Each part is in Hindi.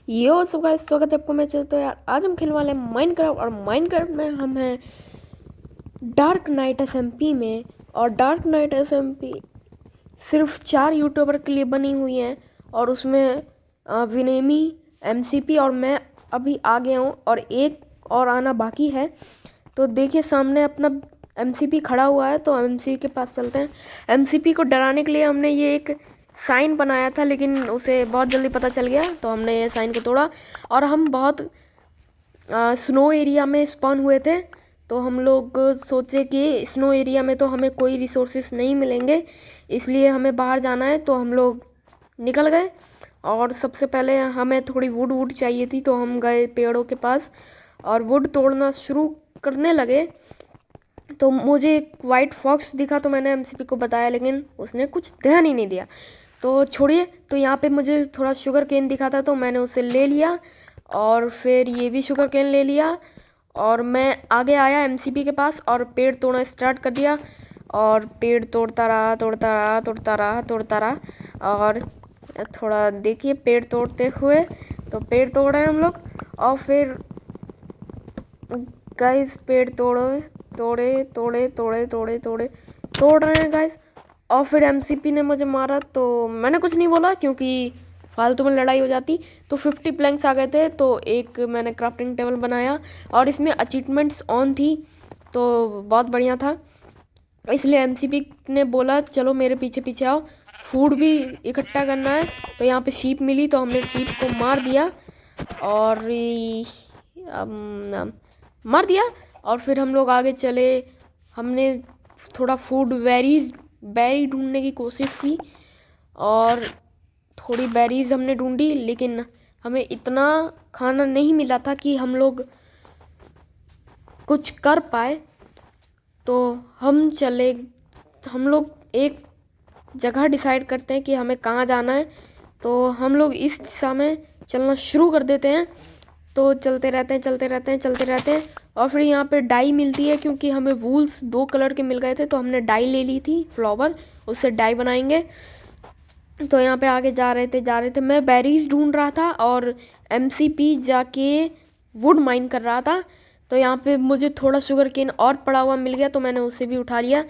यो सो गाइस, स्वागत है आपको। मैं चलता यार, आज हम खेलने वाले हैं माइनक्राफ्ट। और माइनक्राफ्ट में हम हैं डार्क नाइट एसएमपी में। और डार्क नाइट एसएमपी सिर्फ 4 यूट्यूबर के लिए बनी हुई है। और उसमें विनेमी, एमसीपी और मैं अभी आ गया हूँ और एक और आना बाकी है। तो देखिए सामने अपना एमसीपी खड़ा हुआ है, तो एमसीपी के पास चलते हैं। एमसीपी को डराने के लिए हमने ये एक साइन बनाया था, लेकिन उसे बहुत जल्दी पता चल गया, तो हमने ये साइन को तोड़ा। और हम बहुत स्नो एरिया में स्पॉन हुए थे, तो हम लोग सोचे कि स्नो एरिया में तो हमें कोई रिसोर्सेस नहीं मिलेंगे, इसलिए हमें बाहर जाना है। तो हम लोग निकल गए और सबसे पहले हमें थोड़ी वुड चाहिए थी, तो हम गए पेड़ों के पास और वुड तोड़ना शुरू करने लगे। तो मुझे एक वाइट फॉक्स दिखा, तो मैंने एमसीपी को बताया, लेकिन उसने कुछ ध्यान ही नहीं दिया। तो छोड़िए, तो यहाँ पे मुझे थोड़ा शुगर केन दिखा था, तो मैंने उसे ले लिया और फिर ये भी शुगर केन ले लिया। और मैं आगे आया एमसीपी के पास और पेड़ तोड़ना स्टार्ट कर दिया। और पेड़ तोड़ता रहा तोड़ता रहा तोड़ता रहा तोड़ता रहा। और थोड़ा देखिए पेड़ तोड़ते हुए, तो पेड़ तोड़ रहे हैं हम लोग। और फिर गाइस पेड़ तोड़े तोड़े तोड़े तोड़े तोड़े तोड़े तोड़ रहे हैं गाइस। और फिर एमसीपी ने मुझे मारा, तो मैंने कुछ नहीं बोला क्योंकि फालतू में लड़ाई हो जाती। तो 50 प्लैंक्स आ गए थे, तो एक मैंने क्राफ्टिंग टेबल बनाया और इसमें अचीवमेंट्स ऑन थी, तो बहुत बढ़िया था। इसलिए एमसीपी ने बोला चलो मेरे पीछे पीछे आओ, फूड भी इकट्ठा करना है। तो यहाँ पे शीप मिली, तो हमने शीप को मार दिया और मार दिया। और फिर हम लोग आगे चले। हमने थोड़ा फूड बेरी ढूंढने की कोशिश की और थोड़ी बेरीज हमने ढूंढी, लेकिन हमें इतना खाना नहीं मिला था कि हम लोग कुछ कर पाए। तो हम लोग एक जगह डिसाइड करते हैं कि हमें कहाँ जाना है। तो हम लोग इस दिशा में चलना शुरू कर देते हैं। तो चलते रहते हैं चलते रहते हैं चलते रहते हैं। और फिर यहाँ पे डाई मिलती है, क्योंकि हमें वूल्स 2 कलर के मिल गए थे, तो हमने डाई ले ली थी फ्लावर, उससे डाई बनाएंगे। तो यहाँ पे आगे जा रहे थे। मैं बेरीज ढूंढ रहा था और एमसीपी जाके वुड माइन कर रहा था। तो यहाँ पे मुझे थोड़ा शुगर केन और पड़ा हुआ मिल गया, तो मैंने उसे भी उठा लिया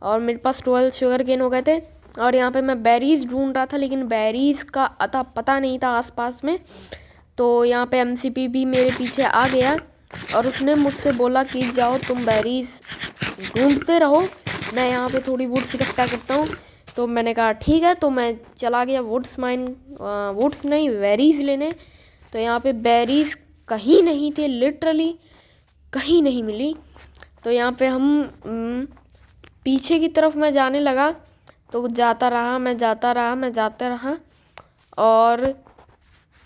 और मेरे पास 12 शुगर केन हो गए थे। और यहाँ पे मैं बेरीज ढूंढ रहा था, लेकिन बेरीज का अता पता नहीं था आसपास में। तो यहाँ पे एमसीपी भी मेरे पीछे आ गया और उसने मुझसे बोला कि जाओ तुम बेरीज ढूंढते रहो, मैं यहाँ पे थोड़ी वुड्स इकट्ठा करता हूँ। तो मैंने कहा ठीक है, तो मैं चला गया वुड्स नहीं बेरीज लेने। तो यहाँ पे बेरीज कहीं नहीं थे, लिटरली कहीं नहीं मिली। तो यहाँ पे हम पीछे की तरफ मैं जाने लगा, तो जाता रहा मैं जाता रहा और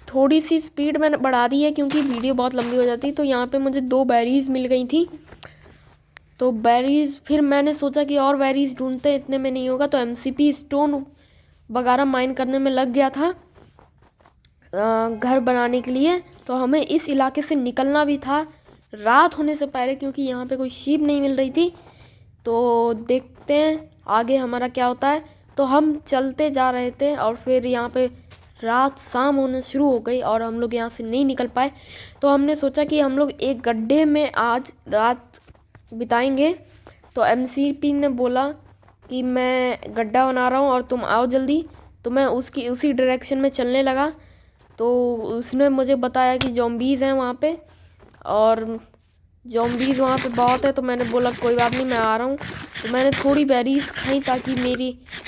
थोड़ी सी स्पीड मैंने बढ़ा दी है क्योंकि वीडियो बहुत लंबी हो जाती। तो यहाँ पे मुझे 2 बेरीज मिल गई थी। तो बेरीज फिर मैंने सोचा कि और बेरीज ढूंढते हैं, इतने में नहीं होगा। तो एमसीपी स्टोन वगैरह माइन करने में लग गया था घर बनाने के लिए। तो हमें इस इलाके से निकलना भी था रात होने से पहले, क्योंकि यहाँ पे कोई शीप नहीं मिल रही थी। तो देखते हैं आगे हमारा क्या होता है। तो हम चलते जा रहे थे और फिर यहाँ पे रात शाम होने शुरू हो गई और हम लोग यहाँ से नहीं निकल पाए। तो हमने सोचा कि हम लोग एक गड्ढे में आज रात बिताएंगे। तो एमसीपी ने बोला कि मैं गड्ढा बना रहा हूँ और तुम आओ जल्दी। तो मैं उसी डायरेक्शन में चलने लगा। तो उसने मुझे बताया कि जॉम्बीज़ हैं वहाँ पे और जॉम्बीज़ वहाँ पे बहुत है। तो मैंने बोला कोई बात नहीं, मैं आ रहा हूँ। तो मैंने थोड़ी बेरीज खाई ताकि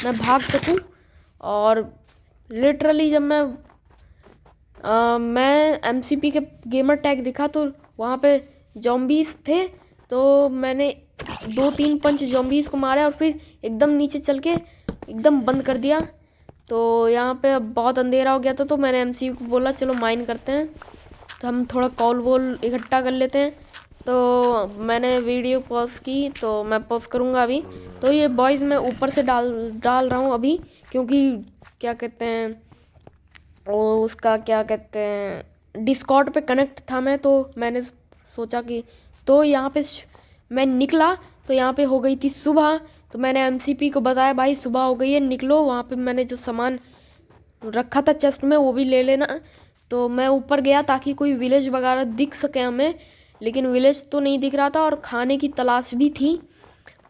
मैं भाग सकूँ। और लिटरली जब मैं एमसीपी के गेमर टैग दिखा, तो वहाँ पे जॉम्बीज़ थे। तो मैंने 2-3 पंच जॉम्बीज़ को मारा और फिर एकदम नीचे चल के एकदम बंद कर दिया। तो यहाँ पे अब बहुत अंधेरा हो गया था, तो मैंने एमसीपी को बोला चलो माइन करते हैं। तो हम थोड़ा कॉल वॉल इकट्ठा कर लेते हैं। तो मैंने वीडियो पॉज की, तो मैं पॉज करूँगा अभी। तो ये बॉयज़ मैं ऊपर से डाल रहा हूँ अभी, क्योंकि क्या कहते हैं उसका क्या कहते हैं डिस्कॉर्ड पे कनेक्ट था मैं। तो मैंने सोचा कि तो यहाँ पे मैं निकला, तो यहाँ पे हो गई थी सुबह। तो मैंने एमसीपी को बताया भाई सुबह हो गई है, निकलो। वहाँ पे मैंने जो सामान रखा था चेस्ट में वो भी ले लेना। तो मैं ऊपर गया ताकि कोई विलेज वगैरह दिख सके हमें, लेकिन विलेज तो नहीं दिख रहा था और खाने की तलाश भी थी।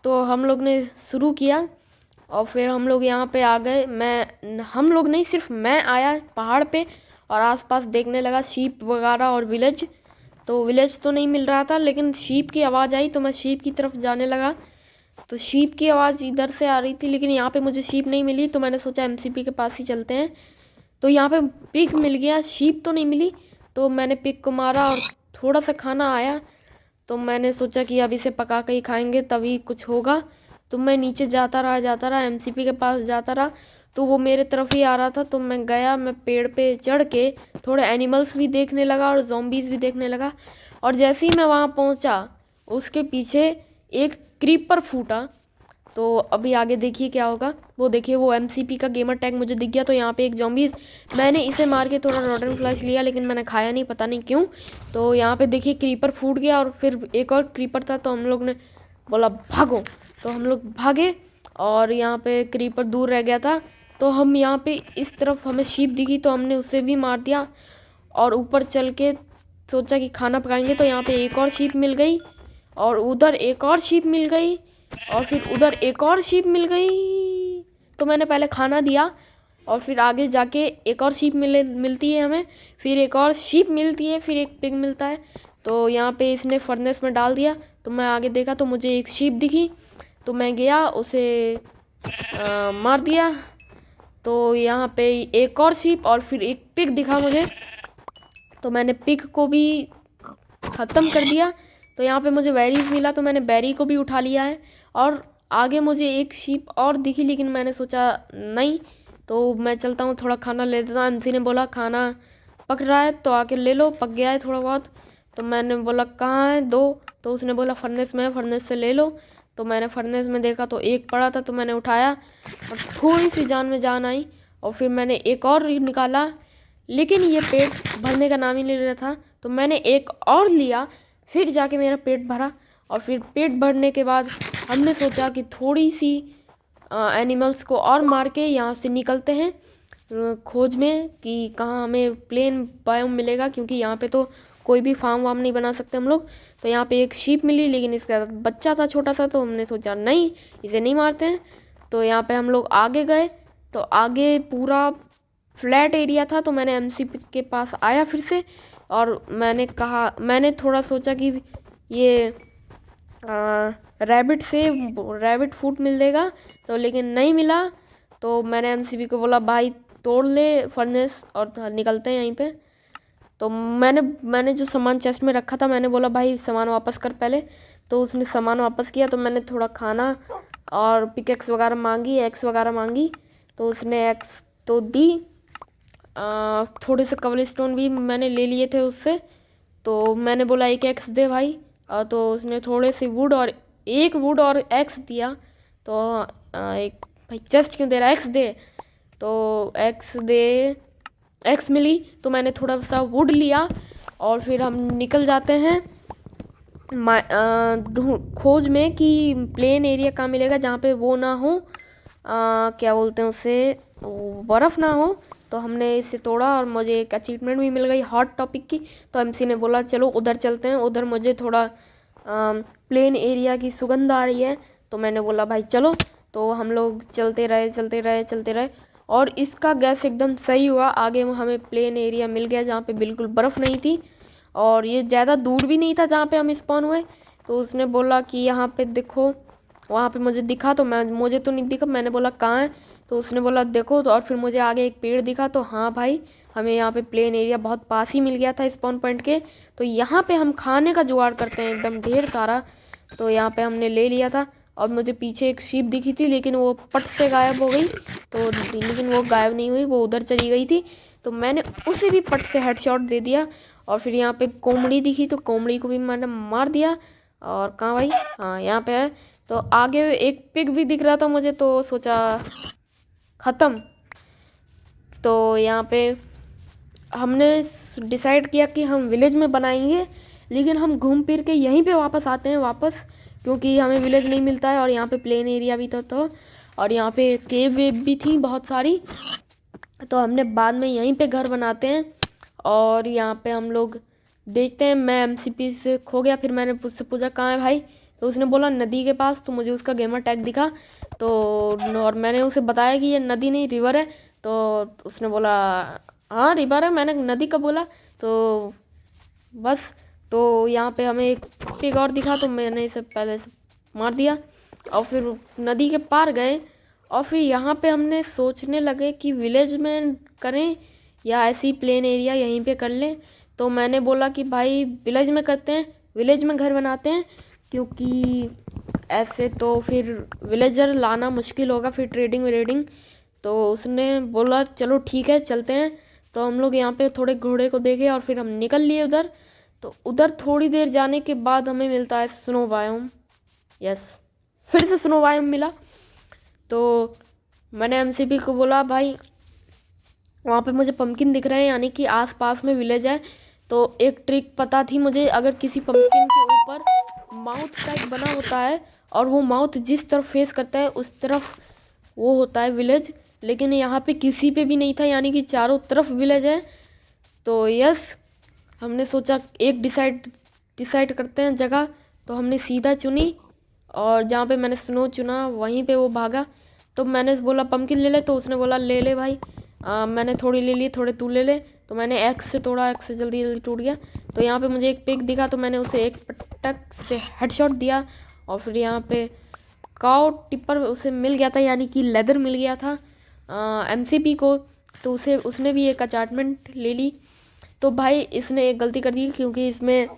तो हम लोग ने शुरू किया और फिर हम लोग यहाँ पे आ गए। हम लोग नहीं, सिर्फ मैं आया पहाड़ पे और आसपास देखने लगा शीप वगैरह और विलेज। तो विलेज तो नहीं मिल रहा था, लेकिन शीप की आवाज़ आई तो मैं शीप की तरफ जाने लगा। तो शीप की आवाज़ इधर से आ रही थी, लेकिन यहाँ पे मुझे शीप नहीं मिली। तो मैंने सोचा एमसीपी के पास ही चलते हैं। तो यहाँ पे पिग मिल गया, शीप तो नहीं मिली। तो मैंने पिग को मारा और थोड़ा सा खाना आया। तो मैंने सोचा कि अब इसे पका के ही खाएंगे तभी कुछ होगा। तो मैं नीचे जाता रहा एमसीपी के पास जाता रहा। तो वो मेरे तरफ ही आ रहा था। तो मैं गया, मैं पेड़ पे चढ़ के थोड़े एनिमल्स भी देखने लगा और ज़ॉम्बीज़ भी देखने लगा। और जैसे ही मैं वहाँ पहुँचा, उसके पीछे एक क्रीपर फूटा। तो अभी आगे देखिए क्या होगा। वो देखिए, वो एमसीपी का गेमर टैग मुझे दिख गया। तो यहाँ पे एक ज़ॉम्बीज़, मैंने इसे मार के थोड़ा रोटन फ्लैश लिया, लेकिन मैंने खाया नहीं, पता नहीं क्यों। तो यहाँ पे देखिए क्रीपर फूट गया और फिर एक और क्रीपर था। तो हम लोग ने बोला भागो, तो हम लोग भागे और यहाँ पे क्रीपर दूर रह गया था। तो हम यहाँ पे इस तरफ हमें शीप दिखी तो हमने उसे भी मार दिया और ऊपर चल के सोचा कि खाना पकाएंगे। तो यहाँ पे एक और शीप मिल गई और उधर एक और शीप मिल गई और फिर उधर एक और शीप मिल गई। तो मैंने पहले खाना दिया और फिर आगे जाके एक और शीप मिलती है हमें, फिर एक और शीप मिलती है, फिर एक पिग मिलता है। तो यहाँ पे इसने फर्नेस में डाल दिया। तो मैं आगे देखा तो मुझे एक शीप दिखी। तो मैं गया, उसे मार दिया। तो यहाँ पे एक और शीप और फिर एक पिग दिखा मुझे। तो मैंने पिग को भी ख़त्म कर दिया। तो यहाँ पे मुझे बेरीज मिला तो मैंने बेरी को भी उठा लिया है। और आगे मुझे एक शीप और दिखी, लेकिन मैंने सोचा नहीं, तो मैं चलता हूँ थोड़ा खाना ले लेता हूँ। एमसी ने बोला खाना पक रहा है तो आके ले लो, पक गया है थोड़ा बहुत। तो मैंने बोला कहाँ है, दो। तो उसने बोला फर्नेस में है, फर्नेस से ले लो। तो मैंने फर्नेस में देखा तो एक पड़ा था, तो मैंने उठाया और थोड़ी सी जान में जान आई। और फिर मैंने एक और निकाला, लेकिन ये पेट भरने का नाम ही नहीं ले रहा था। तो मैंने एक और लिया, फिर जाके मेरा पेट भरा। और फिर पेट भरने के बाद हमने सोचा कि थोड़ी सी एनिमल्स को और मार के यहाँ से निकलते हैं खोज में कि कहाँ हमें प्लेन बायोम मिलेगा, क्योंकि यहाँ पे तो कोई भी फार्म वार्म नहीं बना सकते हम लोग। तो यहाँ पे एक शीप मिली, लेकिन इसका बच्चा था छोटा सा, तो हमने सोचा नहीं, इसे नहीं मारते हैं। तो यहाँ पे हम लोग आगे गए तो आगे पूरा फ्लैट एरिया था। तो मैंने एमसीपी के पास आया फिर से और मैंने थोड़ा सोचा कि ये रैबिट फूड मिल जाएगा, तो लेकिन नहीं मिला। तो मैंने एमसीपी को बोला भाई तोड़ ले फर्नेस और निकलते हैं यहीं पे। तो मैंने जो सामान चेस्ट में रखा था, मैंने बोला भाई सामान वापस कर पहले। तो उसने सामान वापस किया। तो मैंने थोड़ा खाना और पिकेक्स वगैरह मांगी, एक्स वगैरह मांगी। तो उसने एक्स तो दी। थोड़े से कवल स्टोन भी मैंने ले लिए थे उससे। तो मैंने बोला एक एक्स दे भाई। तो उसने थोड़े से वुड और एक्स दिया। तो एक भाई चेस्ट क्यों दे रहा है, एक्स दे। तो एक्स मिली। तो मैंने थोड़ा सा वुड लिया और फिर हम निकल जाते हैं खोज में कि प्लेन एरिया कहाँ मिलेगा जहाँ पे वो ना हो, क्या बोलते हैं उसे, बर्फ़ ना हो। तो हमने इसे तोड़ा और मुझे एक अचीवमेंट भी मिल गई हॉट टॉपिक की। तो एमसी ने बोला चलो उधर चलते हैं, उधर मुझे थोड़ा प्लेन एरिया की सुगंध आ रही है। तो मैंने बोला भाई चलो। तो हम लोग चलते रहे और इसका गैस एकदम सही हुआ। आगे हमें प्लेन एरिया मिल गया जहाँ पे बिल्कुल बर्फ़ नहीं थी और ये ज़्यादा दूर भी नहीं था जहाँ पे हम स्पॉन हुए। तो उसने बोला कि यहाँ पे देखो, वहाँ पे मुझे दिखा। तो मुझे तो नहीं दिखा, मैंने बोला कहाँ है। तो उसने बोला देखो। तो और फिर मुझे आगे एक पेड़ दिखा। तो हाँ भाई, हमें यहाँ पे प्लेन एरिया बहुत पास ही मिल गया था स्पॉन पॉइंट के। तो यहाँ पे हम खाने का जुगाड़ करते हैं एकदम ढेर सारा। तो यहाँ पे हमने ले लिया था और मुझे पीछे एक शीप दिखी थी, लेकिन वो पट से गायब हो गई। तो लेकिन वो गायब नहीं हुई, वो उधर चली गई थी। तो मैंने उसे भी पट से हेडशॉट दे दिया। और फिर यहाँ पे कोमड़ी दिखी तो कोमड़ी को भी मैंने मार दिया। और कहाँ भाई, हाँ यहाँ पे है। तो आगे एक पिग भी दिख रहा था मुझे, तो सोचा ख़त्म। तो यहाँ पे हमने डिसाइड किया कि हम विलेज में बनाएंगे, लेकिन हम घूम फिर के यहीं पे वापस आते हैं वापस, क्योंकि हमें विलेज नहीं मिलता है और यहाँ पे प्लेन एरिया भी था। तो और यहाँ पे केव वेव भी थी बहुत सारी। तो हमने बाद में यहीं पे घर बनाते हैं और यहाँ पे हम लोग देखते हैं। मैं एमसीपी से खो गया, फिर मैंने उससे पूछा कहाँ है भाई, तो उसने बोला नदी के पास। तो मुझे उसका गेमर टैग दिखा, तो और मैंने उसे बताया कि ये नदी नहीं रिवर है। तो उसने बोला हाँ रिवर है, मैंने नदी कब बोला। तो बस, तो यहाँ पे हमें एक पिग और दिखा, तो मैंने इसे पहले से मार दिया और फिर नदी के पार गए। और फिर यहाँ पे हमने सोचने लगे कि विलेज में करें या ऐसी प्लेन एरिया यहीं पे कर लें। तो मैंने बोला कि भाई विलेज में करते हैं, विलेज में घर बनाते हैं, क्योंकि ऐसे तो फिर विलेजर लाना मुश्किल होगा, फिर ट्रेडिंग व्रेडिंग। तो उसने बोला चलो ठीक है चलते हैं। तो हम लोग यहाँ पे थोड़े घोड़े को देखे और फिर हम निकल लिए उधर। तो उधर थोड़ी देर जाने के बाद हमें मिलता है स्नो बायोम। यस, फिर से स्नो बायोम मिला। तो मैंने एमसीपी को बोला भाई वहाँ पे मुझे पंपकिन दिख रहे हैं, यानी कि आसपास में विलेज है। तो एक ट्रिक पता थी मुझे, अगर किसी पंपकिन के ऊपर माउथ टाइप बना होता है और वो माउथ जिस तरफ फेस करता है उस तरफ वो होता है विलेज। लेकिन यहाँ पे किसी पे भी नहीं था, यानी कि चारों तरफ विलेज है। तो यस, हमने सोचा एक डिसाइड करते हैं जगह। तो हमने सीधा चुनी और जहाँ पे मैंने स्नो चुना वहीं पे वो भागा। तो मैंने बोला पंपकिन ले ले, तो उसने बोला ले ले भाई। मैंने थोड़ी ले ली, थोड़े तू ले ले। तो मैंने एक्स से तोड़ा, एक्स से जल्दी जल्दी टूट गया। तो यहाँ पे मुझे एक पिग दिखा, तो मैंने उसे एक पटक से हेडशॉट दिया। और फिर यहाँ पे काउ टिपर उसे मिल गया था, यानी कि लेदर मिल गया था एमसीपी को। तो उसने भी एक अचार्टमेंट ले ली। तो भाई इसने एक गलती कर दी, क्योंकि इसमें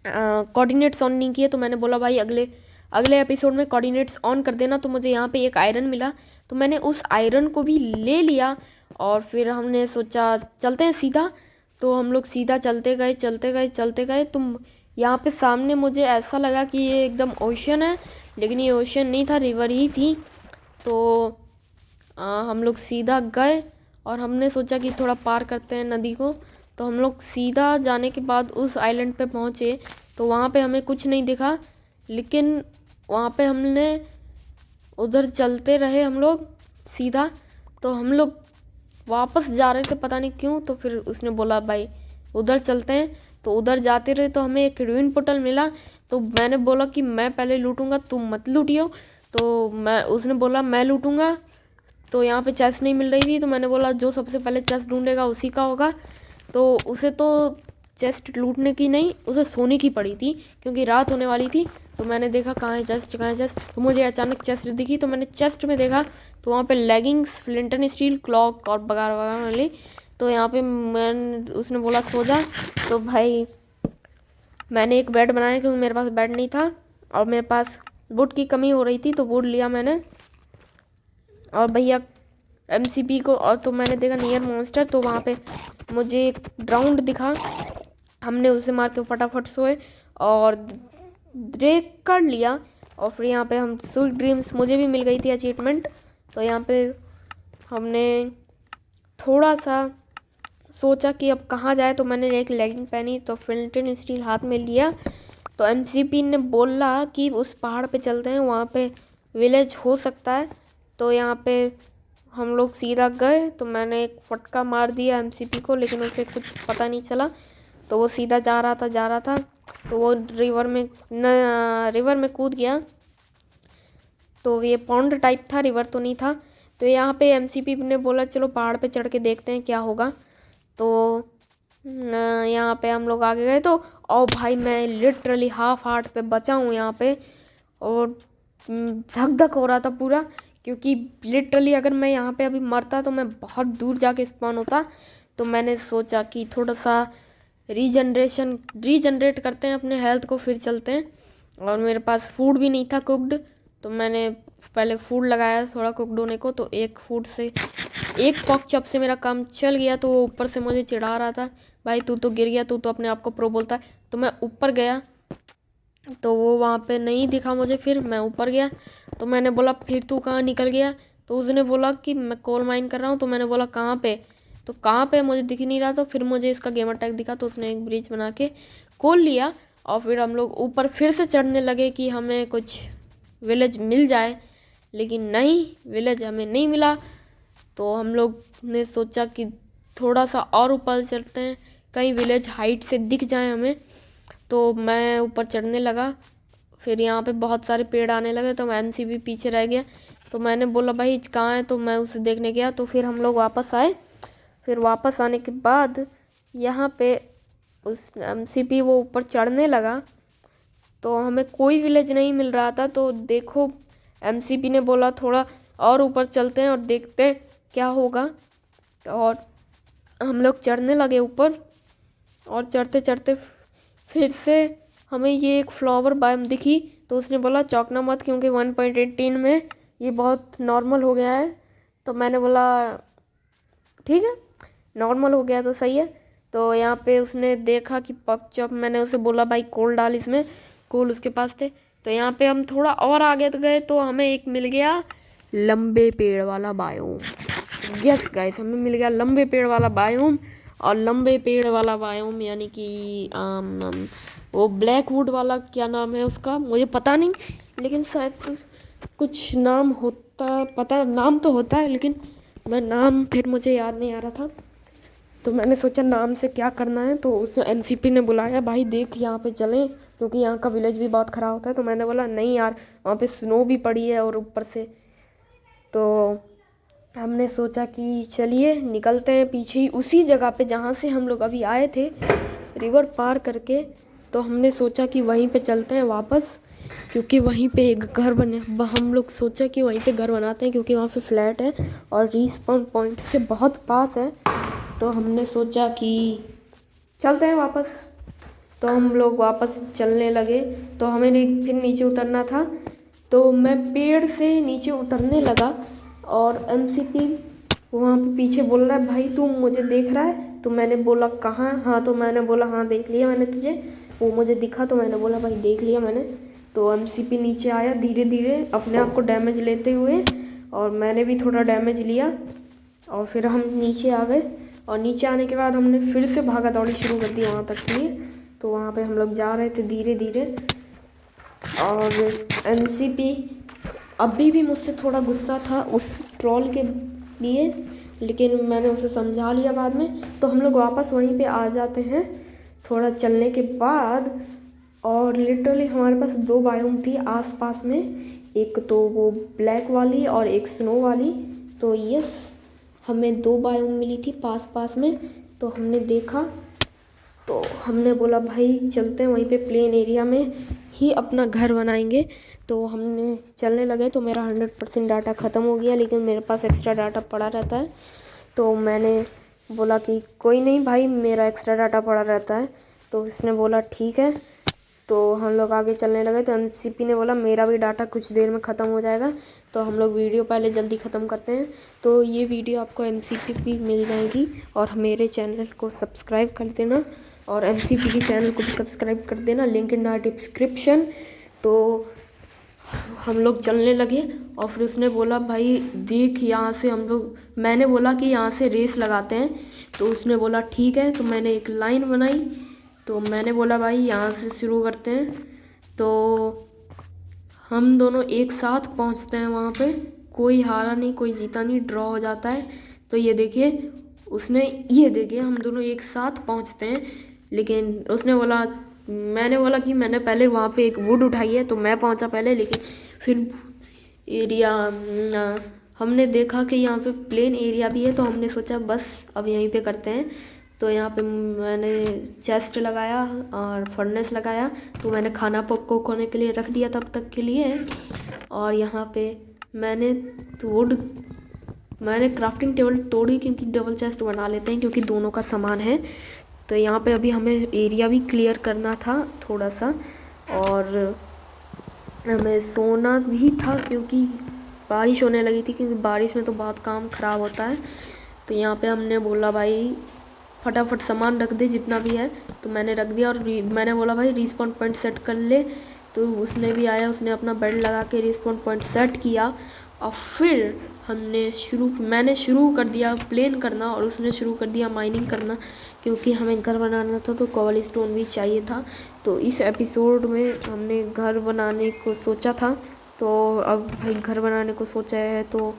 कोऑर्डिनेट्स ऑन नहीं किए। तो मैंने बोला भाई अगले अगले एपिसोड में कोऑर्डिनेट्स ऑन कर देना। तो मुझे यहाँ पे एक आयरन मिला, तो मैंने उस आयरन को भी ले लिया। और फिर हमने सोचा चलते हैं सीधा। तो हम लोग सीधा चलते गए चलते गए चलते गए। तुम यहाँ पे सामने मुझे ऐसा लगा कि ये एकदम ओशन है, लेकिन ये ओशन नहीं था, रिवर ही थी। तो हम लोग सीधा गए और हमने सोचा कि थोड़ा पार करते हैं नदी को। तो हम लोग सीधा जाने के बाद उस आइलैंड पे पहुँचे। तो वहाँ पे हमें कुछ नहीं दिखा, लेकिन वहाँ पे हमने उधर चलते रहे हम लोग सीधा। तो हम लोग वापस जा रहे थे, पता नहीं क्यों। तो फिर उसने बोला भाई उधर चलते हैं। तो उधर जाते रहे, तो हमें एक रूइन पोर्टल मिला। तो मैंने बोला कि मैं पहले लूटूंगा, तुम मत लूटियो। तो उसने बोला मैं लूटूंगा। तो यहाँ पे चेस्ट नहीं मिल रही थी, तो मैंने बोला जो सबसे पहले चेस्ट ढूंढेगा उसी का होगा। तो उसे तो चेस्ट लूटने की नहीं, उसे सोने की पड़ी थी, क्योंकि रात होने वाली थी। तो मैंने देखा कहाँ है चेस्ट, कहाँ है चेस्ट। तो मुझे अचानक चेस्ट दिखी, तो मैंने चेस्ट में देखा, तो वहाँ पे लेगिंग्स, फ्लिंटन स्टील, क्लॉक और बगार वगैरह मिली। तो यहाँ पे उसने बोला सो जा। तो भाई मैंने एक बेड बनाया, क्योंकि मेरे पास बेड नहीं था और मेरे पास वुड की कमी हो रही थी। तो वुड लिया मैंने और भैया एमसीपी को। और तो मैंने देखा नियर मॉन्स्टर, तो वहाँ पे मुझे एक ड्राउंड दिखा, हमने उसे मार के फटाफट सोए और ब्रेक कर लिया। और फिर यहाँ पे हम स्वीट ड्रीम्स मुझे भी मिल गई थी अचीवमेंट। तो यहाँ पे हमने थोड़ा सा सोचा कि अब कहाँ जाए। तो मैंने एक लेगिंग पहनी, तो फ्लिंटन स्टील हाथ में लिया। तो एमसीपी ने बोला कि उस पहाड़ पे चलते हैं, वहाँ पे विलेज हो सकता है। तो यहाँ पे हम लोग सीधा गए। तो मैंने एक फटका मार दिया एमसीपी को, लेकिन उसे कुछ पता नहीं चला। तो वो सीधा जा रहा था। तो वो रिवर में कूद गया। तो ये पॉन्ड टाइप था, रिवर तो नहीं था। तो यहाँ पे एमसीपी ने बोला चलो पहाड़ पे चढ़ के देखते हैं क्या होगा। तो यहाँ पे हम लोग आगे गए। तो ओ भाई मैं लिटरली हाफ हार्ट पे बचा हूँ यहाँ पे, और धक धक हो रहा था पूरा, क्योंकि लिटरली अगर मैं यहाँ पे अभी मरता तो मैं बहुत दूर जाके स्पॉन होता। तो मैंने सोचा कि थोड़ा सा रीजनरेट करते हैं अपने हेल्थ को, फिर चलते हैं। और मेरे पास फूड भी नहीं था कुकड, तो मैंने पहले फूड लगाया थोड़ा कुकड होने को। तो एक फूड से, एक पॉक चप से मेरा काम चल गया। तो वो ऊपर से मुझे चिढ़ा रहा था, भाई तू तो गिर गया, तू तो अपने आप को प्रो बोलता है। तो मैं ऊपर गया, तो वो वहाँ पे नहीं दिखा मुझे। फिर मैं ऊपर गया, तो मैंने बोला फिर तू कहाँ निकल गया। तो उसने बोला कि मैं कोल माइन कर रहा हूँ। तो मैंने बोला कहाँ पे, तो कहाँ पे मुझे दिख नहीं रहा। तो फिर मुझे इसका गेमर टैग दिखा, तो उसने एक ब्रिज बना के कोल लिया। और फिर हम लोग ऊपर फिर से चढ़ने लगे कि हमें कुछ विलेज मिल जाए, लेकिन नहीं, विलेज हमें नहीं मिला। तो हम लोग ने सोचा कि थोड़ा सा और ऊपर चढ़ते हैं, कहीं विलेज हाइट से दिख जाए हमें। तो मैं ऊपर चढ़ने लगा, फिर यहाँ पे बहुत सारे पेड़ आने लगे तो एमसी भी पीछे रह गया। तो मैंने बोला भाई कहाँ है, तो मैं उसे देखने गया। तो फिर हम लोग वापस आए। फिर वापस आने के बाद यहाँ पे उस एमसीपी वो ऊपर चढ़ने लगा तो हमें कोई विलेज नहीं मिल रहा था। तो देखो एमसीपी ने बोला थोड़ा और ऊपर चलते हैं और देखते हैं क्या होगा। और हम लोग चढ़ने लगे ऊपर, और चढ़ते चढ़ते फिर से हमें ये एक फ्लावर बायोम दिखी। तो उसने बोला चौंकना मत, क्योंकि 1.18 में ये बहुत नॉर्मल हो गया है। तो मैंने बोला ठीक है, नॉर्मल हो गया तो सही है। तो यहाँ पे उसने देखा कि पक चौक, मैंने उसे बोला भाई कोल डाल इसमें, कोल उसके पास थे। तो यहाँ पे हम थोड़ा और आगे गए तो हमें एक मिल गया लंबे पेड़ वाला बायोम। यस गाइस, हमें मिल गया लंबे पेड़ वाला बायोम। और लंबे पेड़ वाला बायोम यानी कि वो ब्लैक वुड वाला, क्या नाम है उसका मुझे पता नहीं, लेकिन शायद कुछ नाम होता, पता नाम तो होता है, लेकिन मैं नाम फिर मुझे याद नहीं आ रहा था। तो मैंने सोचा नाम से क्या करना है। तो उस एमसीपी ने बुलाया भाई देख यहाँ पे चलें, क्योंकि यहाँ का विलेज भी बहुत ख़राब होता है। तो मैंने बोला नहीं यार, वहाँ पे स्नो भी पड़ी है और ऊपर से। तो हमने सोचा कि चलिए निकलते हैं पीछे ही उसी जगह पे जहाँ से हम लोग अभी आए थे, रिवर पार करके। तो हमने सोचा कि वहीं पे चलते हैं वापस, क्योंकि वहीं पे एक घर बने, हम लोग सोचा कि वहीं पे घर बनाते हैं, क्योंकि वहाँ पे फ्लैट है और रिस्पॉन पॉइंट से बहुत पास है। तो हमने सोचा कि चलते हैं वापस। तो हम लोग वापस चलने लगे। तो हमें फिर नीचे उतरना था। तो मैं पेड़ से नीचे उतरने लगा और एमसीपी वहाँ पे पीछे बोल रहा है भाई तू मुझे देख रहा है। तो मैंने बोला कहाँ, हाँ। तो मैंने बोला हाँ देख लिया मैंने तुझे, वो मुझे दिखा। तो मैंने बोला भाई देख लिया मैंने। तो एमसीपी नीचे आया धीरे धीरे अपने आप को डैमेज लेते हुए, और मैंने भी थोड़ा डैमेज लिया। और फिर हम नीचे आ गए, और नीचे आने के बाद हमने फिर से भागा दौड़ी शुरू कर दी वहाँ तक के लिए। तो वहाँ पे हम लोग जा रहे थे धीरे धीरे, और एमसीपी अभी भी मुझसे थोड़ा गुस्सा था उस ट्रॉल के लिए, लेकिन मैंने उसे समझा लिया बाद में। तो हम लोग वापस वहीं पे आ जाते हैं थोड़ा चलने के बाद। और लिटरली हमारे पास 2 बायोम थी आसपास में, एक तो वो ब्लैक वाली और एक स्नो वाली। तो यस, हमें 2 बायोम मिली थी पास पास में। तो हमने देखा, तो हमने बोला भाई चलते हैं वहीं पे प्लेन एरिया में ही अपना घर बनाएंगे। तो हमने चलने लगे। तो मेरा 100% डाटा ख़त्म हो गया, लेकिन मेरे पास एक्स्ट्रा डाटा पड़ा रहता है। तो मैंने बोला कि कोई नहीं भाई, मेरा एक्स्ट्रा डाटा पड़ा रहता है। तो इसने बोला ठीक है। तो हम लोग आगे चलने लगे। तो एमसीपी ने बोला मेरा भी डाटा कुछ देर में ख़त्म हो जाएगा, तो हम लोग वीडियो पहले जल्दी ख़त्म करते हैं। तो ये वीडियो आपको एमसीपी भी मिल जाएगी, और मेरे चैनल को सब्सक्राइब कर देना, और एमसीपी के चैनल को भी सब्सक्राइब कर देना, लिंक इन डिस्क्रिप्शन। तो हम लोग चलने लगे, और फिर उसने बोला भाई देख यहाँ से हम लोग, मैंने बोला कि यहाँ से रेस लगाते हैं। तो उसने बोला ठीक है। तो मैंने एक लाइन बनाई, तो मैंने बोला भाई यहाँ से शुरू करते हैं। तो हम दोनों एक साथ पहुँचते हैं वहाँ पे, कोई हारा नहीं कोई जीता नहीं, ड्रॉ हो जाता है। तो ये देखिए ये देखिए हम दोनों एक साथ पहुँचते हैं। लेकिन उसने बोला, मैंने बोला कि मैंने पहले वहाँ पे एक वुड उठाई है, तो मैं पहुँचा पहले। लेकिन फिर एरिया हमने देखा कि यहाँ पे प्लेन एरिया भी है, तो हमने सोचा बस अब यहीं पे करते हैं। तो यहाँ पे मैंने चेस्ट लगाया और फर्नेस लगाया। तो मैंने खाना कुक होने के लिए रख दिया तब तक के लिए। और यहाँ पे मैंने क्राफ्टिंग टेबल तोड़ी, क्योंकि डबल चेस्ट बना लेते हैं, क्योंकि दोनों का सामान है। तो यहाँ पे अभी हमें एरिया भी क्लियर करना था थोड़ा सा, और हमें सोना भी था, क्योंकि बारिश होने लगी थी, क्योंकि बारिश में तो बहुत काम ख़राब होता है। तो यहाँ पे हमने बोला भाई फटाफट सामान रख दे जितना भी है। तो मैंने रख दिया, और मैंने बोला भाई रिस्पॉन पॉइंट सेट कर ले। तो उसने भी आया, उसने अपना बेड लगा के रिस्पॉन पॉइंट सेट किया। और फिर मैंने शुरू कर दिया प्लेन करना, और उसने शुरू कर दिया माइनिंग करना, क्योंकि हमें घर बनाना था तो कॉबल स्टोन भी चाहिए था। तो इस एपिसोड में हमने घर बनाने को सोचा था। तो अब भाई घर बनाने को सोचा है, तो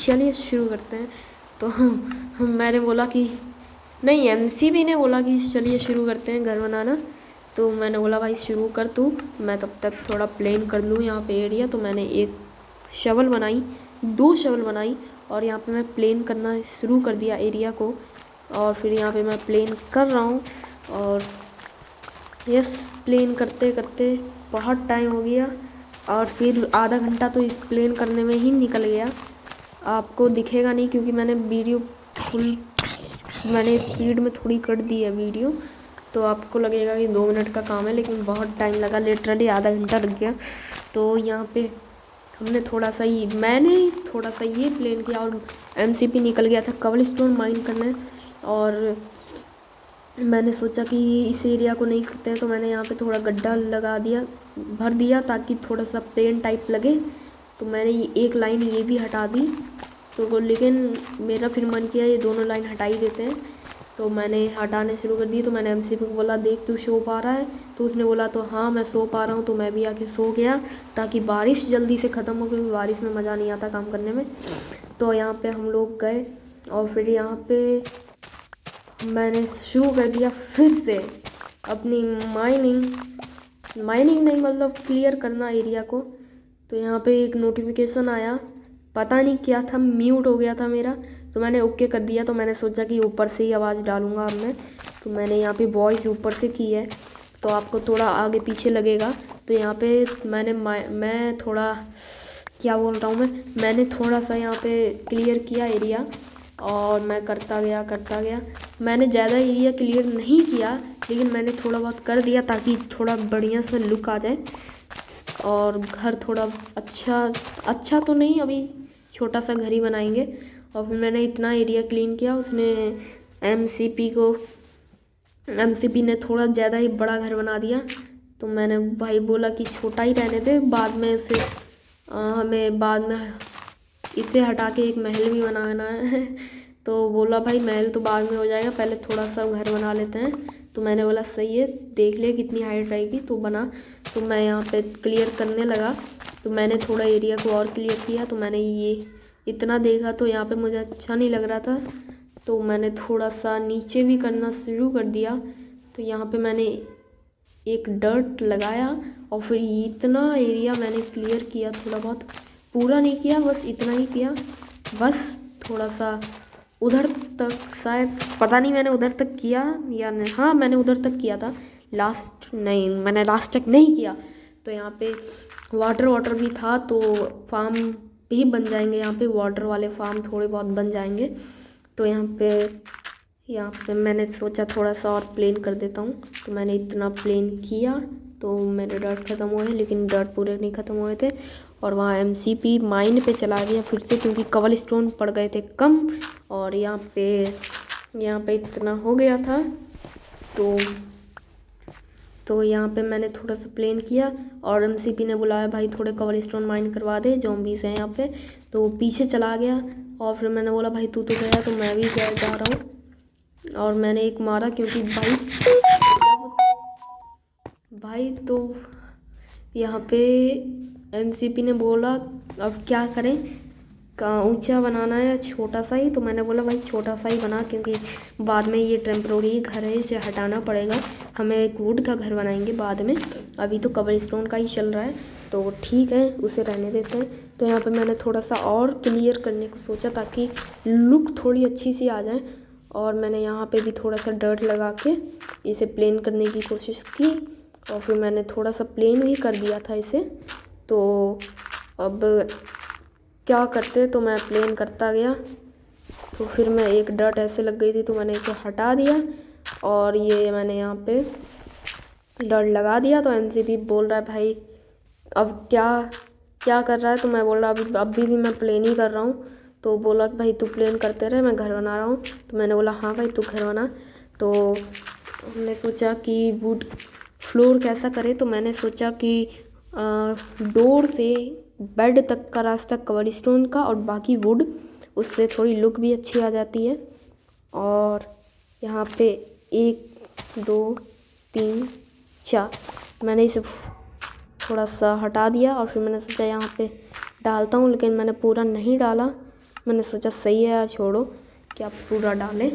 चलिए शुरू करते हैं। तो मैंने बोला कि नहीं, एमसीबी ने बोला कि चलिए शुरू करते हैं घर बनाना। तो मैंने बोला भाई शुरू कर तू, मैं तब तक थोड़ा प्लेन कर लूँ यहाँ पे एरिया। तो मैंने एक शवल बनाई, 2 शवल बनाई और यहाँ पे मैं प्लेन करना शुरू कर दिया एरिया को। और फिर यहाँ पे मैं प्लेन कर रहा हूँ और यस, प्लेन करते करते बहुत टाइम हो गया और फिर आधा घंटा तो इस प्लेन करने में ही निकल गया। आपको दिखेगा नहीं क्योंकि मैंने वीडियो फुल, मैंने स्पीड में थोड़ी कर दी है वीडियो, तो आपको लगेगा कि 2 मिनट का काम है, लेकिन बहुत टाइम लगा, लिटरली आधा घंटा लग गया। तो यहाँ पे हमने मैंने थोड़ा सा ये प्लेन किया और एमसीपी निकल गया था कॉबलस्टोन माइन करने। और मैंने सोचा कि इस एरिया को नहीं करते हैं, तो मैंने यहाँ पे थोड़ा गड्ढा लगा दिया, भर दिया ताकि थोड़ा सा प्लेन टाइप लगे। तो मैंने एक लाइन ये भी हटा दी। तो लेकिन मेरा फिर मन किया ये दोनों लाइन हटा ही देते हैं, तो मैंने हटाने शुरू कर दी। तो मैंने एमसीपी को बोला देख तू सो पा रहा है? तो उसने बोला तो हाँ मैं सो पा रहा हूँ। तो मैं भी आके सो गया ताकि बारिश जल्दी से ख़त्म हो, क्योंकि बारिश में मज़ा नहीं आता काम करने में। तो यहाँ पे हम लोग गए और फिर यहाँ पे मैंने शुरू कर दिया फिर से अपनी माइनिंग नहीं, मतलब क्लियर करना एरिया को। तो यहाँ पे एक नोटिफिकेशन आया, पता नहीं क्या था, म्यूट हो गया था मेरा। तो मैंने ओके कर दिया। तो मैंने सोचा कि ऊपर से ही आवाज़ डालूँगा अब मैं। तो मैंने यहाँ पे वॉइस ऊपर से की है, तो आपको थोड़ा आगे पीछे लगेगा। तो यहाँ पे मैं थोड़ा क्या बोल रहा हूँ, मैंने थोड़ा सा यहाँ पे क्लियर किया एरिया और मैं करता गया। मैंने ज़्यादा एरिया क्लियर नहीं किया, लेकिन मैंने थोड़ा बहुत कर दिया ताकि थोड़ा बढ़िया सा लुक आ जाए और घर थोड़ा अच्छा तो नहीं, अभी छोटा सा घर ही बनाएंगे। और फिर मैंने इतना एरिया क्लीन किया, उसमें एमसीपी ने थोड़ा ज़्यादा ही बड़ा घर बना दिया। तो मैंने भाई बोला कि छोटा ही रहने दे, बाद में हमें बाद में इसे हटा के एक महल भी बनाना है। तो बोला भाई महल तो बाद में हो जाएगा, पहले थोड़ा सा घर बना लेते हैं। तो मैंने बोला सही है, देख ले कितनी हाइट रहेगी तो बना। तो मैं यहाँ पे क्लियर करने लगा, तो मैंने थोड़ा एरिया को और क्लियर किया। तो मैंने ये इतना देखा तो यहाँ पे मुझे अच्छा नहीं लग रहा था, तो मैंने थोड़ा सा नीचे भी करना शुरू कर दिया। तो यहाँ पे मैंने एक डर्ट लगाया और फिर इतना एरिया मैंने क्लियर किया, थोड़ा बहुत, पूरा नहीं किया, बस इतना ही किया। बस थोड़ा सा उधर तक, शायद पता नहीं मैंने उधर तक किया या नहीं। हाँ मैंने उधर तक किया था, मैंने लास्ट तक नहीं किया। तो यहाँ पे वाटर भी था, तो फार्म भी बन जाएंगे यहाँ पे, वाटर वाले फार्म थोड़े बहुत बन जाएंगे। तो यहाँ पे मैंने सोचा थोड़ा सा और प्लेन कर देता हूँ। तो मैंने इतना प्लेन किया तो मेरे डर्ट ख़त्म हुए, लेकिन डर्ट पूरे नहीं ख़त्म हुए थे। और वहाँ एमसीपी माइन पे चला गया फिर से, क्योंकि कॉबलस्टोन पड़ गए थे कम। और यहाँ पे इतना हो गया था। तो यहाँ पे मैंने थोड़ा सा प्लेन किया और एमसीपी ने बुलाया भाई थोड़े कॉबलस्टोन माइन करवा दे, ज़ॉम्बीज़ हैं यहाँ पे। तो पीछे चला गया और फिर मैंने बोला भाई तू तो गया, तो मैं भी जा रहा हूँ। और मैंने एक मारा, क्योंकि भाई तो यहाँ पे एमसीपी ने बोला अब क्या करें, कहाँ ऊंचा बनाना है छोटा सा ही। तो मैंने बोला भाई छोटा सा ही बना, क्योंकि बाद में ये टेम्प्रोरी घर है, इसे हटाना पड़ेगा, हमें एक वुड का घर बनाएंगे बाद में, अभी तो कॉबलस्टोन का ही चल रहा है। तो ठीक है उसे रहने देते हैं। तो यहाँ पे मैंने थोड़ा सा और क्लियर करने को सोचा ताकि लुक थोड़ी अच्छी सी आ जाए। और मैंने यहाँ पे भी थोड़ा सा डर्ट लगा के इसे प्लेन करने की कोशिश की, और फिर मैंने थोड़ा सा प्लेन भी कर दिया था इसे। तो अब क्या करते, तो मैं प्लेन करता गया। तो फिर मैं एक डर्ट ऐसे लग गई थी, तो मैंने इसे हटा दिया और ये मैंने यहाँ पे डर्ट लगा दिया। तो एमसीपी बोल रहा है भाई अब क्या कर रहा है? तो मैं बोल रहा अभी भी मैं प्लेन ही कर रहा हूँ। तो बोला कि भाई तू प्लेन करते रहे, मैं घर बना रहा हूँ। तो मैंने बोला हाँ भाई तू घर बना। तो हमने सोचा कि वुड फ्लोर कैसा करे, तो मैंने सोचा कि डोर से बेड तक का रास्ता कॉबलस्टोन का और बाकी वुड, उससे थोड़ी लुक भी अच्छी आ जाती है। और यहाँ पे 1 2 3 4 मैंने इसे थोड़ा सा हटा दिया और फिर मैंने सोचा यहाँ पे डालता हूँ, लेकिन मैंने पूरा नहीं डाला। मैंने सोचा सही है यार, छोड़ो क्या पूरा डालें।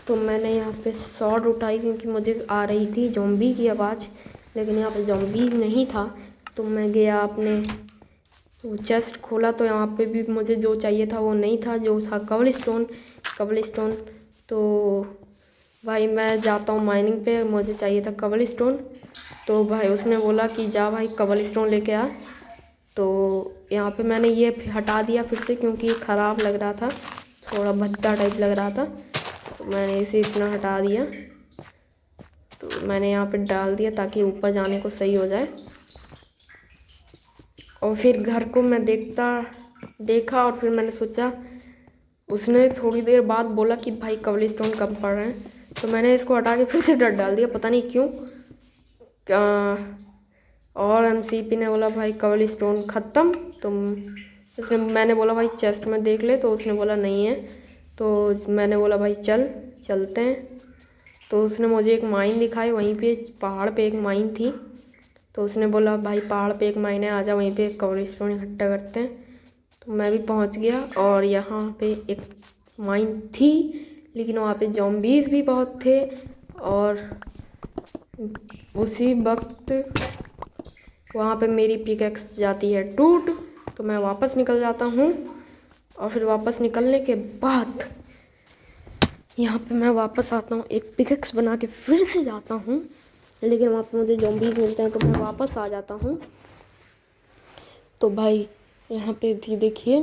तो मैंने यहाँ पे शॉट उठाई क्योंकि मुझे आ रही थी ज़ॉम्बी की आवाज़, लेकिन यहाँ पे ज़ॉम्बी नहीं था। तो मैं गया अपने वो चेस्ट खोला तो यहाँ पे भी मुझे जो चाहिए था वो नहीं था, जो था कबल स्टोन। तो भाई मैं जाता हूँ माइनिंग पे, मुझे चाहिए था कबल स्टोन। तो भाई उसने बोला कि जा भाई कबल स्टोन लेके आ। तो यहाँ पे मैंने ये हटा दिया फिर से क्योंकि ख़राब लग रहा था, थोड़ा भद्दा टाइप लग रहा था। तो मैंने इसे इतना हटा दिया, तो मैंने यहाँ पे डाल दिया ताकि ऊपर जाने को सही हो जाए। और फिर घर को मैं देखा और फिर मैंने सोचा, उसने थोड़ी देर बाद बोला कि भाई कबल स्टोन कम पड़ रहे हैं। तो मैंने इसको हटा के फिर से डाल दिया, पता नहीं क्यों। और एमसीपी ने बोला भाई कबल स्टोन ख़त्म। तो मैंने बोला भाई चेस्ट में देख ले, तो उसने बोला नहीं है। तो मैंने बोला भाई चलते हैं। तो उसने मुझे एक माइन दिखाई, वहीं पे पहाड़ पे एक माइन थी। तो उसने बोला भाई पहाड़ पे एक माइन है, आजा वहीं पे कबल स्टोन इकट्ठा करते हैं। तो मैं भी पहुंच गया और यहाँ पे एक माइन थी, लेकिन वहाँ पे ज़ॉम्बीज़ भी बहुत थे। और उसी वक्त वहाँ पे मेरी पिकैक्स जाती है टूट। तो मैं वापस निकल जाता हूँ और फिर वापस निकलने के बाद यहाँ पे मैं वापस आता हूँ, एक पिकैक्स बना के फिर से जाता हूँ, लेकिन वहाँ पे मुझे ज़ॉम्बीज़ मिलते हैं तो मैं वापस आ जाता हूँ। तो भाई यहाँ पे देखिए,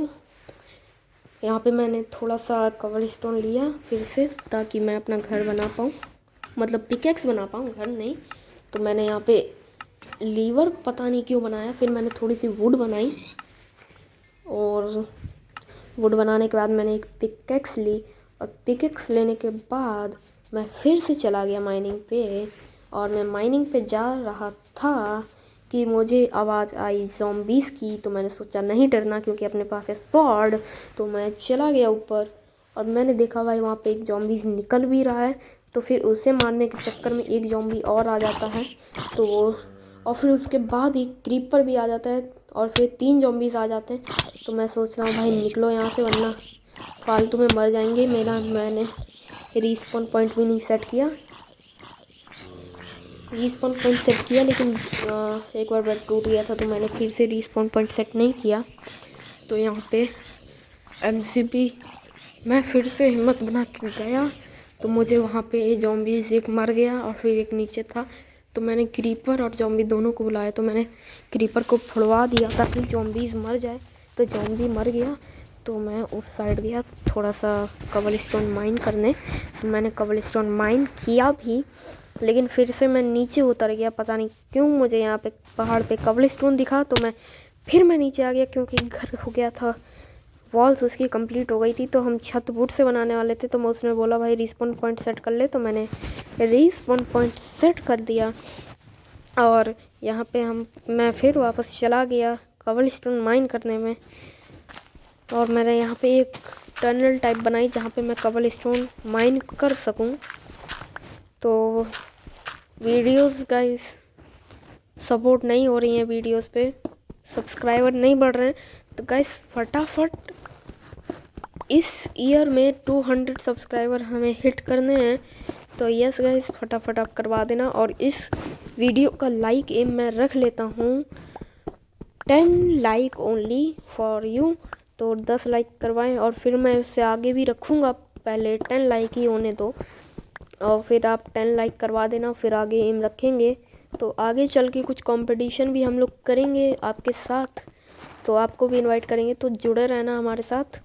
यहाँ पे मैंने थोड़ा सा कबल स्टोन लिया फिर से ताकि मैं अपना घर बना पाऊँ, मतलब पिकैक्स बना पाऊँ, घर नहीं। तो मैंने यहाँ पे लीवर पता नहीं क्यों बनाया, फिर मैंने थोड़ी सी वुड बनाई और वुड बनाने के बाद मैंने एक पिकैक्स ली। और पिकैक्स लेने के बाद मैं फिर से चला गया माइनिंग पे। और मैं माइनिंग पे जा रहा था कि मुझे आवाज़ आई ज़ॉम्बीज़ की। तो मैंने सोचा नहीं डरना क्योंकि अपने पास है स्वॉर्ड। तो मैं चला गया ऊपर और मैंने देखा भाई वहाँ पे एक ज़ॉम्बीज़ निकल भी रहा है। तो फिर उसे मारने के चक्कर में एक ज़ॉम्बी और आ जाता है, तो और फिर उसके बाद एक क्रीपर भी आ जाता है और फिर 3 ज़ॉम्बीज़ आ जाते हैं। तो मैं सोच रहा हूँ भाई निकलो यहाँ से वरना फालतू में मर जाएंगे। मैंने रिस्पॉन पॉइंट भी नहीं सेट किया, लेकिन एक बार बेड टूट गया था तो मैंने फिर से रिस्पॉन पॉइंट सेट नहीं किया। तो यहाँ पे एमसीपी मैं फिर से हिम्मत बना के गया तो मुझे वहाँ पे ये ज़ॉम्बीज़ एक मर गया और फिर एक नीचे था। तो मैंने क्रीपर और ज़ॉम्बी दोनों को बुलाया, तो मैंने क्रीपर को फुड़वा दिया ताकि ज़ॉम्बीज़ मर जाए। तो ज़ॉम्बी मर गया तो मैं उस साइड गया थोड़ा सा कबल स्टोन माइन करने। तो मैंने कबल स्टोन माइन किया भी, लेकिन फिर से मैं नीचे उतर गया, पता नहीं क्यों। मुझे यहाँ पे पहाड़ पे कबल स्टोन दिखा तो मैं नीचे आ गया क्योंकि घर हो गया था, वॉल्स उसकी कंप्लीट हो गई थी। तो हम छत वुड से बनाने वाले थे, तो मैं उसने बोला भाई रिस्पॉन पॉइंट सेट कर ले। तो मैंने रिस्पॉन पॉइंट सेट कर दिया और यहाँ पे मैं फिर वापस चला गया कबल स्टोन माइन करने में। और मैंने यहाँ पे एक टनल टाइप बनाई जहाँ पे मैं कबल स्टोन माइन कर सकूँ। तो वीडियोस गाइस सपोर्ट नहीं हो रही हैं, वीडियोस पे सब्सक्राइबर नहीं बढ़ रहे हैं। तो गाइस फटाफट इस ईयर में 200 सब्सक्राइबर हमें हिट करने हैं। तो यस गाइस फटाफट आप करवा देना। और इस वीडियो का लाइक एम मैं रख लेता हूँ 10 लाइक ओनली फॉर यू। तो 10 लाइक करवाएं और फिर मैं उससे आगे भी रखूँगा, पहले 10 लाइक ही होने दो और फिर आप 10 लाइक करवा देना, फिर आगे एम रखेंगे। तो आगे चल के कुछ कंपटीशन भी हम लोग करेंगे आपके साथ, तो आपको भी इनवाइट करेंगे, तो जुड़े रहना हमारे साथ।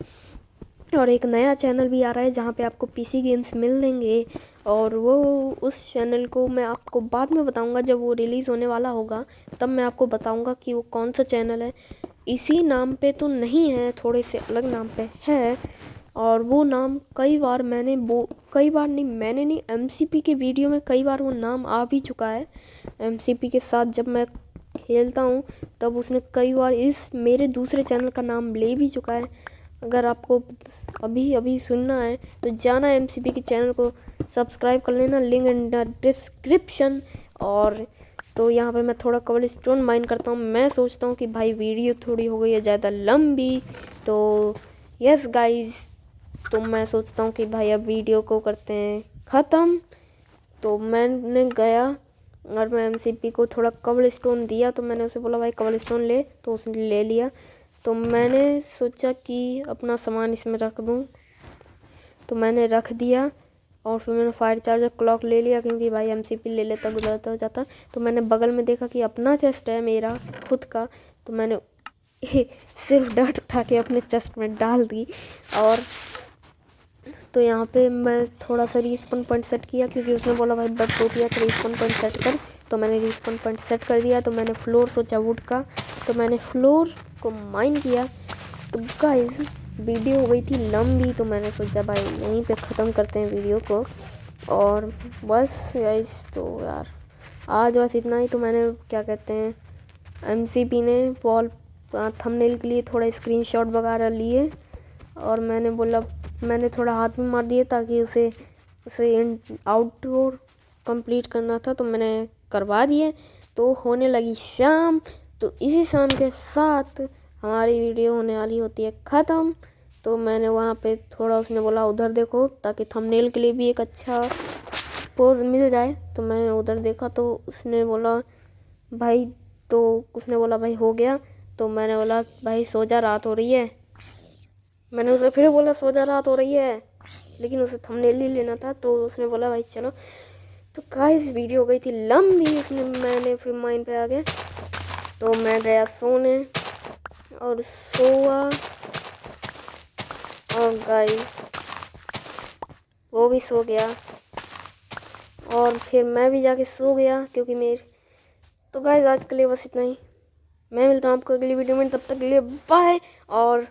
और एक नया चैनल भी आ रहा है जहाँ पे आपको पीसी गेम्स मिल लेंगे और वो उस चैनल को मैं आपको बाद में बताऊंगा, जब वो रिलीज़ होने वाला होगा तब मैं आपको बताऊंगा कि वो कौन सा चैनल है। इसी नाम पे तो नहीं है, थोड़े से अलग नाम पे है। और वो नाम कई बार मैंने नहीं एमसीपी के वीडियो में कई बार वो नाम आ भी चुका है। एमसीपी के साथ जब मैं खेलता हूँ तब उसने कई बार इस मेरे दूसरे चैनल का नाम ले भी चुका है। अगर आपको अभी सुनना है तो जाना एमसीपी के चैनल को सब्सक्राइब कर लेना, लिंक इन द डिस्क्रिप्शन। और तो यहाँ पे मैं थोड़ा कबल स्टोन माइन करता हूँ। मैं सोचता हूँ कि भाई वीडियो थोड़ी हो गई है ज़्यादा लंबी। तो यस गाइस तो मैं सोचता हूँ कि भाई अब वीडियो को करते हैं ख़त्म। तो मैंने गया और मैं एमसीपी को थोड़ा कबल स्टोन दिया, तो मैंने उसे बोला भाई कबल स्टोन ले, तो उसने ले लिया। तो मैंने सोचा कि अपना सामान इसमें रख दूँ, तो मैंने रख दिया। और फिर मैंने फायर चार्जर क्लॉक ले लिया, क्योंकि भाई एमसीपी ले लेता गुजरता हो जाता। तो मैंने बगल में देखा कि अपना चेस्ट है मेरा खुद का, तो मैंने सिर्फ डर्ट उठा के अपने चेस्ट में डाल दी। और तो यहाँ पे मैं थोड़ा सा रिस्पॉन पॉइंट सेट किया, क्योंकि उसने बोला भाई बट टूटिया तो रिस्पॉन पॉइंट सेट कर। तो मैंने रिस्पॉन पॉइंट सेट कर दिया। तो मैंने फ्लोर सोचा वुड का, तो मैंने फ्लोर को माइन किया। तो गाइस वीडियो हो गई थी लंबी, तो मैंने सोचा भाई यहीं पे ख़त्म करते हैं वीडियो को। और बस गाइस तो यार आज बस इतना ही। तो मैंने क्या कहते हैं एमसीपी ने वॉल थंबनेल के लिए थोड़ा स्क्रीनशॉट वगैरह लिए, और मैंने थोड़ा हाथ में मार दिए ताकि उसे आउटडोर कंप्लीट करना था, तो मैंने करवा दिए। तो होने लगी शाम, तो इसी शाम के साथ हमारी वीडियो होने वाली होती है ख़त्म। तो मैंने वहाँ पे थोड़ा, उसने बोला उधर देखो ताकि थंबनेल के लिए भी एक अच्छा पोज मिल जाए। तो मैं उधर देखा, तो उसने बोला भाई हो गया। तो मैंने बोला भाई सो जा, रात हो रही है। मैंने उसे फिर बोला सो जा, रात हो रही है, लेकिन उसे थंबनेल ही लेना था। तो उसने बोला भाई चलो। तो गाइस वीडियो हो गई थी लंबी, मैंने फिर माइन पे आ गया। तो मैं गया सोने और सोआ, और गाइस वो भी सो गया, और फिर मैं भी जाके सो गया क्योंकि मेरे। तो गाइस आज के लिए बस इतना ही। मैं मिलता हूँ आपको अगली वीडियो में, तब तक के लिए बाय। और